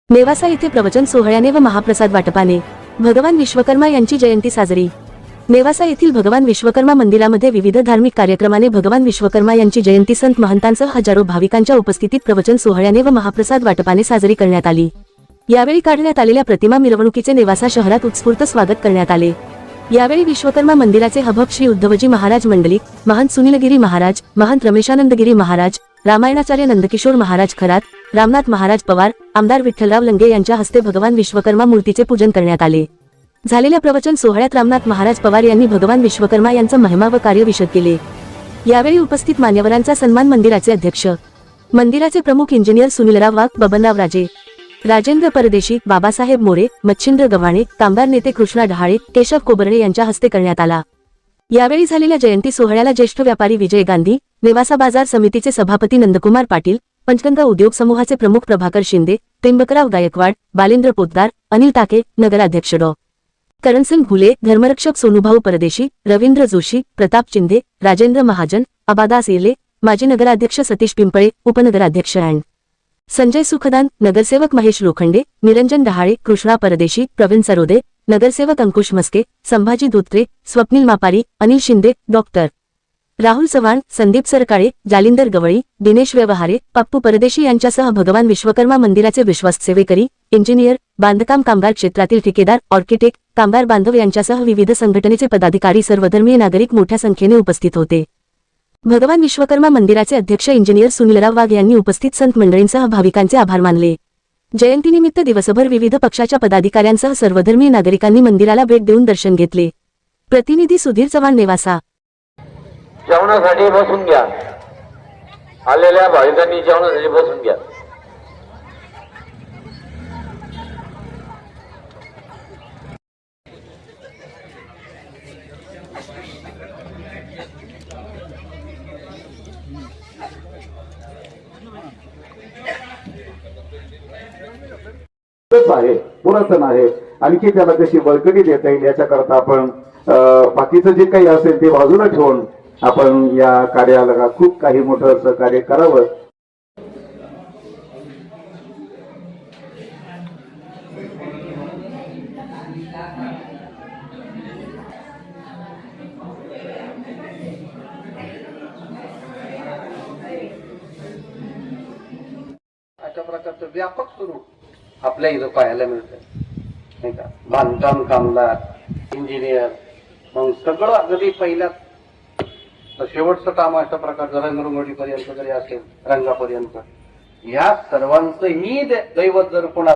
नेवासा येथे प्रवचन सोहळ्याने व महाप्रसाद वाटपाने भगवान विश्वकर्मा यांची जयंती साजरी। नेवासा येथील भगवान विश्वकर्मा मंदिरामध्ये विविध धार्मिक कार्यक्रमाने भगवान विश्वकर्मा यांची जयंती संत महंतांसह हजारो भाविकांच्या उपस्थितीत प्रवचन सोहळ्याने व महाप्रसाद वाटपाने साजरी करण्यात आली। यावेळी काढण्यात आलेल्या प्रतिमा मिरवणुकीचे नेवासा शहरात उत्स्फूर्त स्वागत करण्यात आले। यावेळी विश्वकर्मा मंदिराचे हभप श्री उद्धवजी महाराज मंडलिक, महंत सुनीलगिरी महाराज, महंत रमेशानंदगिरी महाराज, रामायणाचार्य नंदकिशोर महाराज खरात, रामनाथ महाराज पवार, आमदार विठ्ठलराव लंगे यांच्या हस्ते भगवान विश्वकर्मा मूर्तीचे पूजन करण्यात आले। झालेल्या प्रवचन सोहळ्यात रामनाथ महाराज पवार यांनी भगवान विश्वकर्मा यांचा महिमा व कार्य विशद केले। यावेळी उपस्थित मान्यवरांचा सन्मान मंदिराचे अध्यक्ष, मंदिराचे प्रमुख इंजिनियर सुनीलराव वाघ, बबनराव राजे, राजेंद्र परदेशी, बाबासाहेब मोरे, मच्छिंद्र गव्हाणे, कामगार नेते कृष्णा डहाळे, केशव कोबर्डे यांच्या हस्ते करण्यात आला। यावेळी झालेल्या जयंती सोहळ्याला ज्येष्ठ व्यापारी विजय गांधी, नेवासा बाजार समितीचे सभापती नंदकुमार पाटील, पंचगंगा उद्योग समूहाचे प्रमुख प्रभाकर शिंदे, त्र्यंबकराव गायकवाड, बालेंद्र पोतदार, अनिल टाके, नगराध्यक्ष डॉ. करणसिंग घुले, धर्मरक्षक सोनूभाऊ परदेशी, रवींद्र जोशी, प्रताप चिंदे, राजेंद्र महाजन, अबादास येले, माजी नगराध्यक्ष सतीश पिंपळे, उपनगराध्यक्ष अँड संजय सुखदान, नगरसेवक महेश लोखंडे, निरंजन डहाळे, कृष्णा परदेशी, प्रवीण सरोदे, नगरसेवक अंकुश मस्के, संभाजी धोत्रे, स्वप्नील मापारी, अनिल शिंदे, डॉक्टर राहुल चव्हाण, संदीप सरकाळे, जालिंदर गवळी, दिनेश व्यवहारे, पप्पू परदेशी यांच्यासह भगवान विश्वकर्मा मंदिराचे विश्वास सेवेकरी, इंजिनियर, बांधकाम कामगार क्षेत्रातील ठेकेदार, आर्किटेक्ट, कामगार बांधव यांच्यासह विविध संघटनेचे पदाधिकारी, सर्वधर्मीय नागरिक मोठ्या संख्येने उपस्थित होते। भगवान विश्वकर्मा मंदिराचे अध्यक्ष इंजिनियर सुनीलराव वाघ यांनी उपस्थित संत मंडळींसह भाविकांचे आभार मानले। जयंतीनिमित्त दिवसभर विविध पक्षाच्या पदाधिकाऱ्यांसह सर्वधर्मीय नागरिकांनी मंदिराला भेट देऊन दर्शन घेतले। प्रतिनिधी सुधीर चव्हाण, नेवासा। जेवणासाठी बसून घ्या, आलेल्या भाविकांनी जेवणासाठी बसून घ्या। आहे पुरातन आहे, आणखी त्याला कशी बळकटी देता येईल याच्याकरता आपण बाकीचं जे काही असेल ते बाजूला ठेवून आपण या कार्याला खूप काही मोठं सहकार्य करावं। अशा प्रकारचं व्यापक स्वरूप आपल्या इथं पाहायला मिळतं, नाही का? बांधकाम कामगार, इंजिनियर, मग सगळं अगदी पहिल्या शेवटचं काम अशा प्रकारचं रंगरंगोटीपर्यंत जरी असेल, रंगापर्यंत, ह्या सर्वांचंही दैवत जर कोणा